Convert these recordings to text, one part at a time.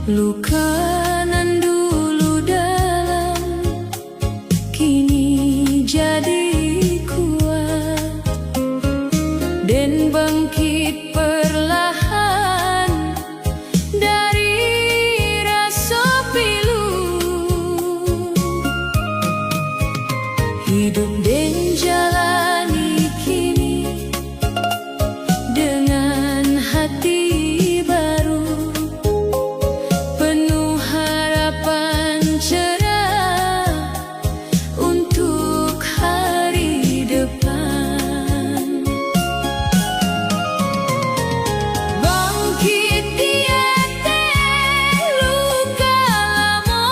Luka nan dulu dalam kini jadi kuat dan bangkit perlahan dari rasa pilu. Hidup dan jalani kini dengan hati baru, penuh harapan cerah untuk hari depan. Bangkit tiada luka lama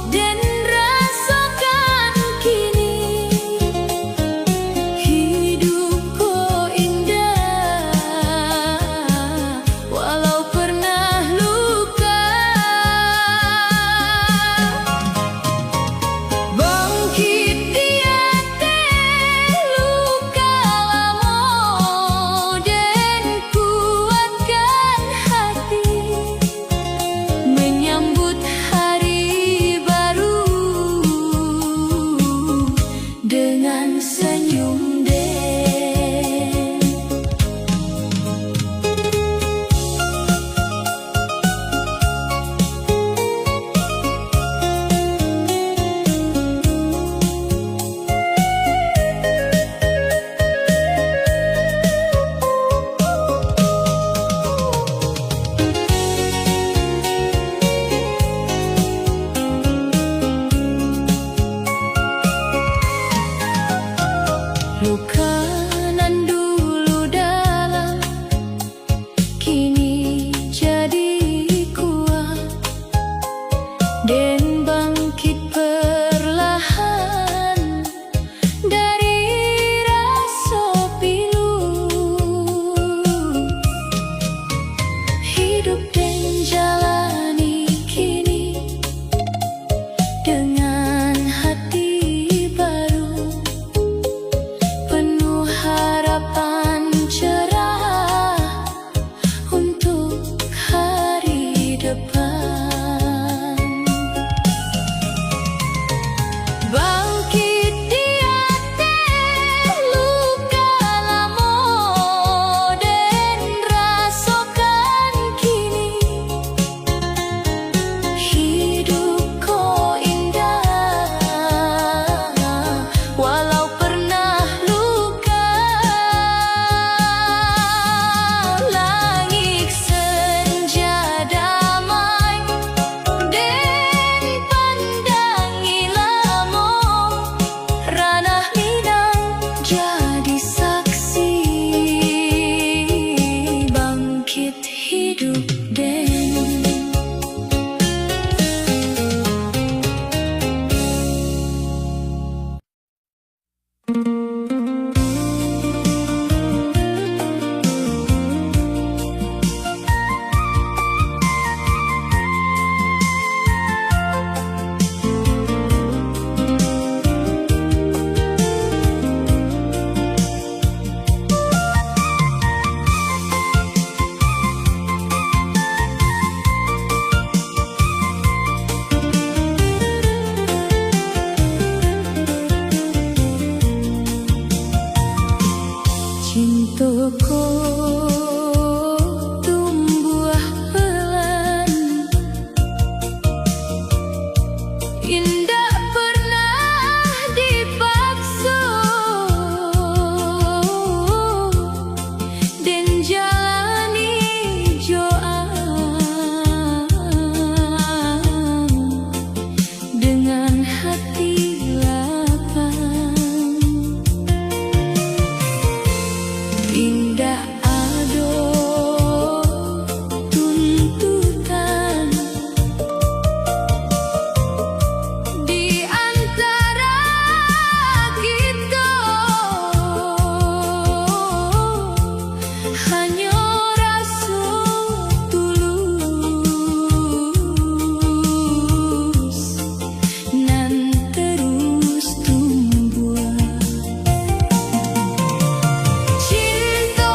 dan rasakan kini hidupku indah walau pernah luka. Bangkit tiada luka lama dan kuatkan hati menyambut hari baru dengan senyum deh. Luka nan dulu dalam kini jadi kuat dan bangkit perlahan dari rasa pilu. Hidup dan jalani kini dengan hati baru, penuh harapan cerah untuk hari depan. Bangkit tiada luka lama dan rasakan kini hidupku indah walau pernah luka. Langit senja damai dan pandangi lama, ranah Minang jadi saksi bangkit hidup dan cintaku tumbuh pelan, indah pernah dipaksa dan jalani joan dengan hati lapang. Indah ado tuntutan di antara kita, hanya rasa tulus nan terus tumbuh. Cinta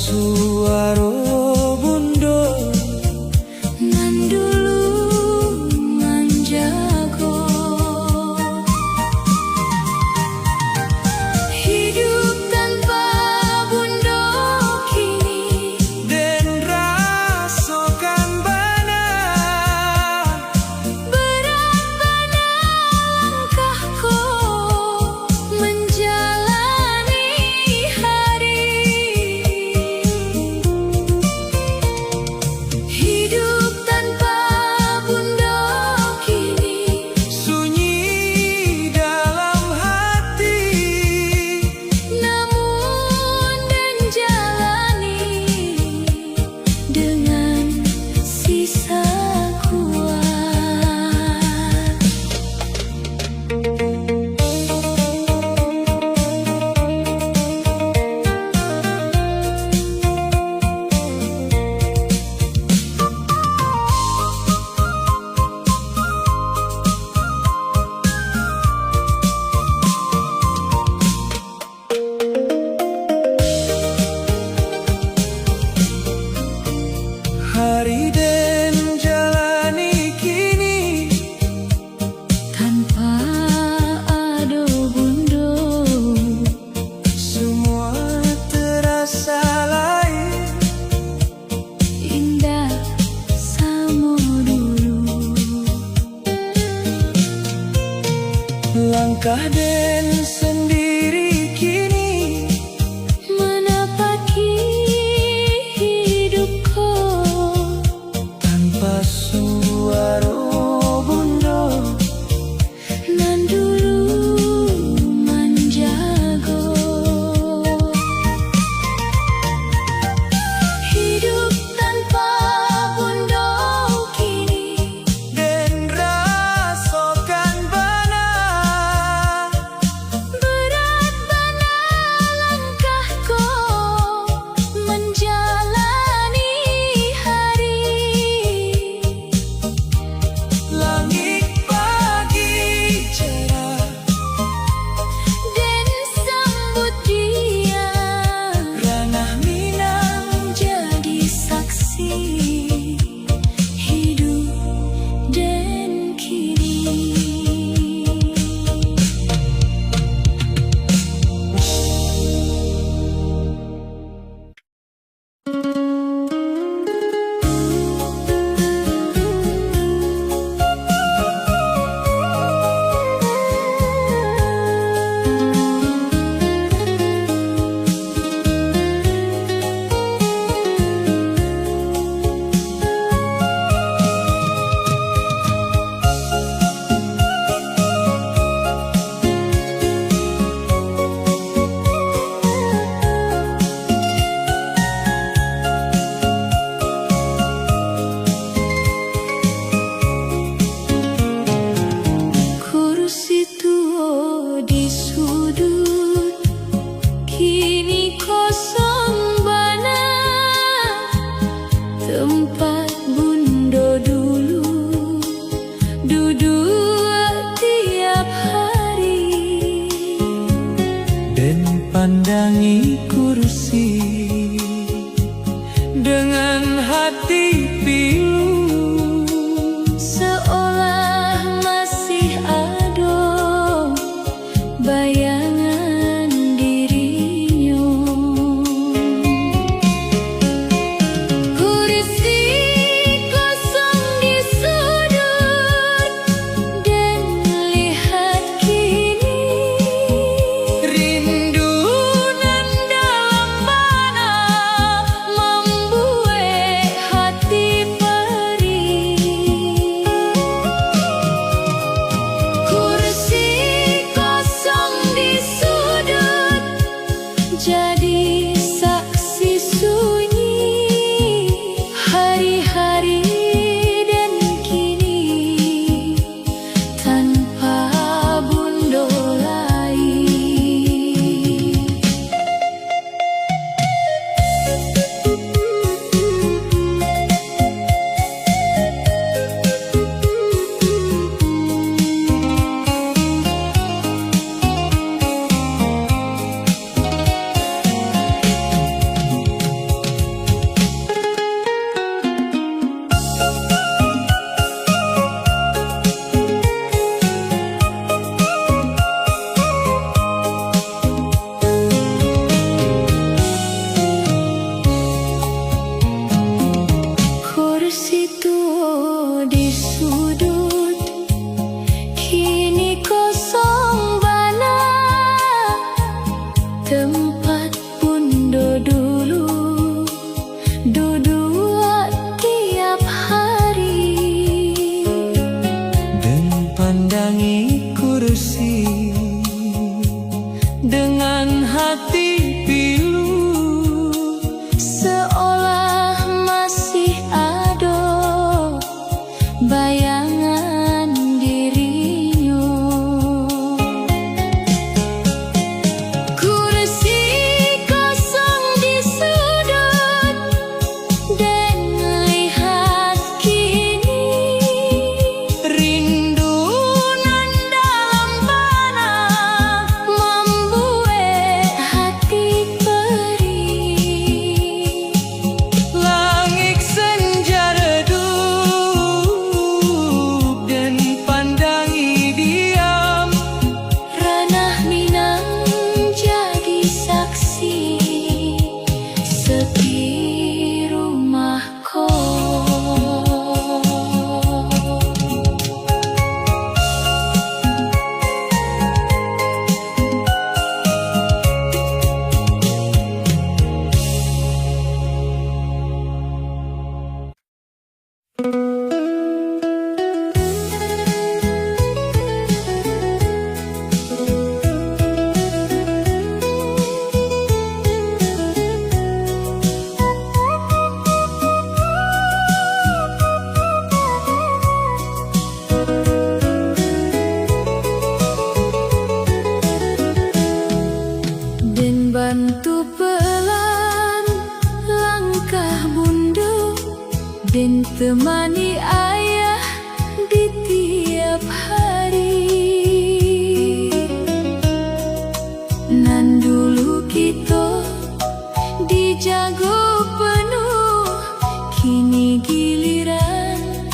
suaro bundo nan dulu manjago. Hidup tanpa bundo kini den rasokan bana berat bana langkahku menjalani hari. Hidup tanpa bundo kini sunyi dalam hati, namun dan jalani dengan sisa kuat. hari den jalani kini Tanpa ado bundo, semua terasa lain. indah samo dulu. Langkah den sendiri kini Menapaki hidupku tanpa suaro bundo nan dulu manjago. Hidup tanpa bundo kini den rasokan bana berat bana langkahku menjalani hari. langit pagi cerah Dan sambut dia ranah minang jadi saksi hidup dan kini. Kursi tua di sudut kini kosong bana, tempat bundo dulu duduk tiap hari. den pandangi kursi dengan hati pilu. Seolah masih ada bayangan dirinya. Kursi kosong di sudut dan lihat kini Rindu nan dalam bana membuat dapat pundo dulu dua tiap hari dan pandangi kursi dengan hati pilu, seolah masih ada bayangan dirinya. Kursi kosong di sudut dan lihat kini rindu nan dalam bana membuat hati perih. langit senja redup dan pandangi diam. Ranah Minang jadi saksi sepi rumahku. Dan bantu pelan langkah bunda dan temani ayah di tiap hari. Nan dulu kita dijago penuh, kini giliran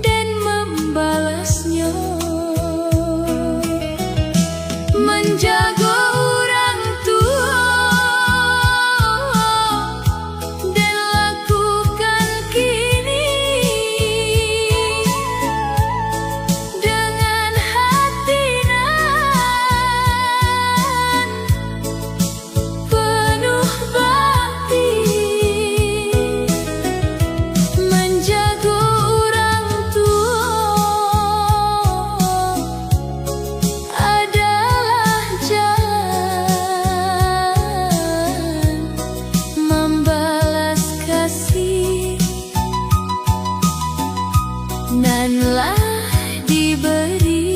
dan membalasnya. Menjaga orang tua dan lakukan kini dengan hati nan penuh bakti. Menjaga orang tua adalah jalan membalas kasih nanlah diberi.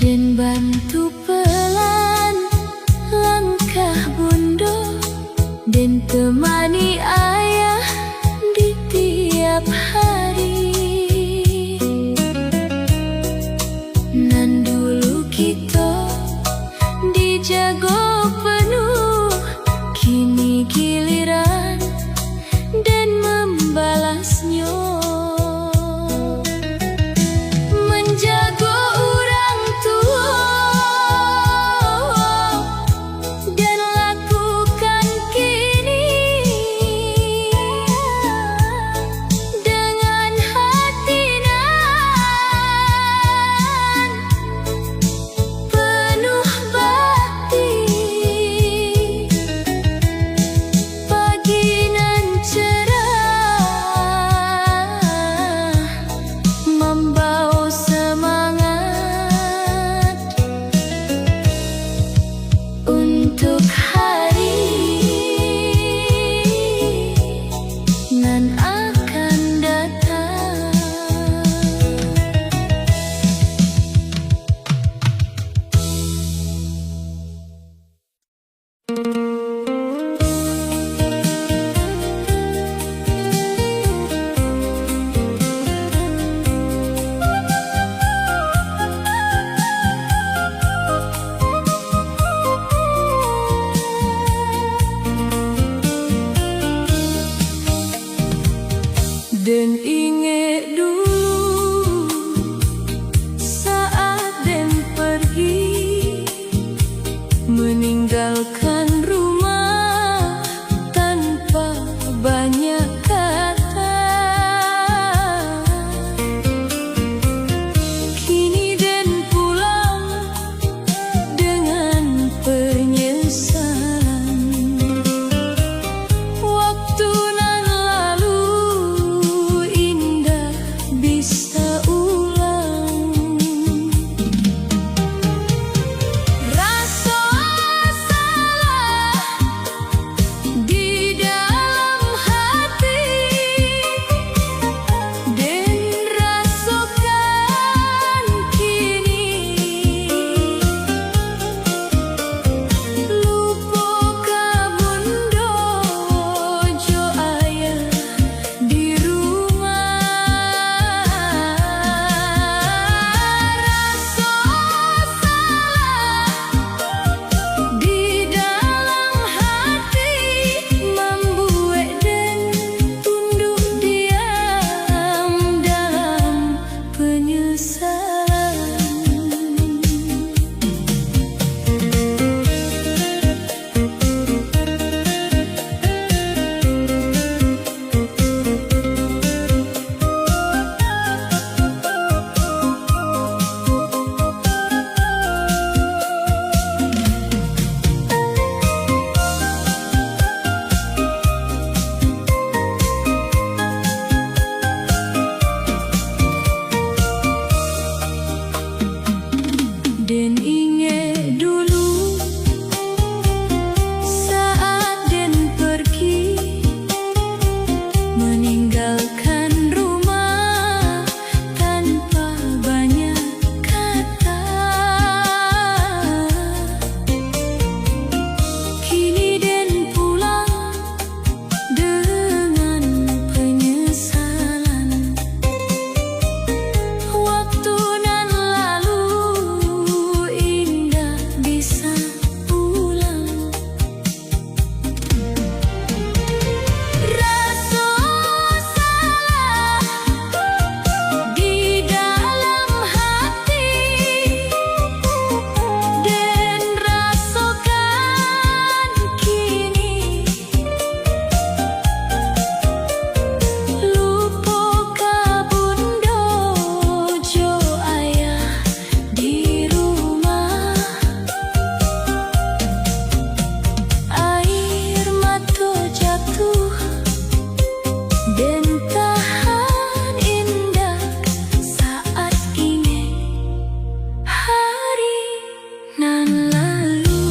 Dan bantu pelan langkah bunda dan temani ayah di tiap hari. Nan dulu kita dijago penuh, kini giliran dan membalasnya. Menjaga orang tua dan lakukan kini Den inge dulu saat Den pergi meninggalkan rumah tanpa banyak kata. Kini Den pulang dengan penyesalan. Waktu nan lalu indah bisa ulang. Rasa salah di dalam hati, Den rasakan kini. Lupa kabundo jo ayah di rumah. Rasa salah di dalam hati membuat Den tunduk diam dalam penyesalan. Den inge dulu saat Den pergi meninggalkan rumah tanpa banyak kata. Kini Den pulang dengan penyesalan. Waktu nan lalu indah bisa ulang. Rasa salah di dalam hati, Den rasakan kini. Lupa kabundo jo ayah di rumah. Air mata jatuh, Den tahan indah saat ingat hari nan lalu.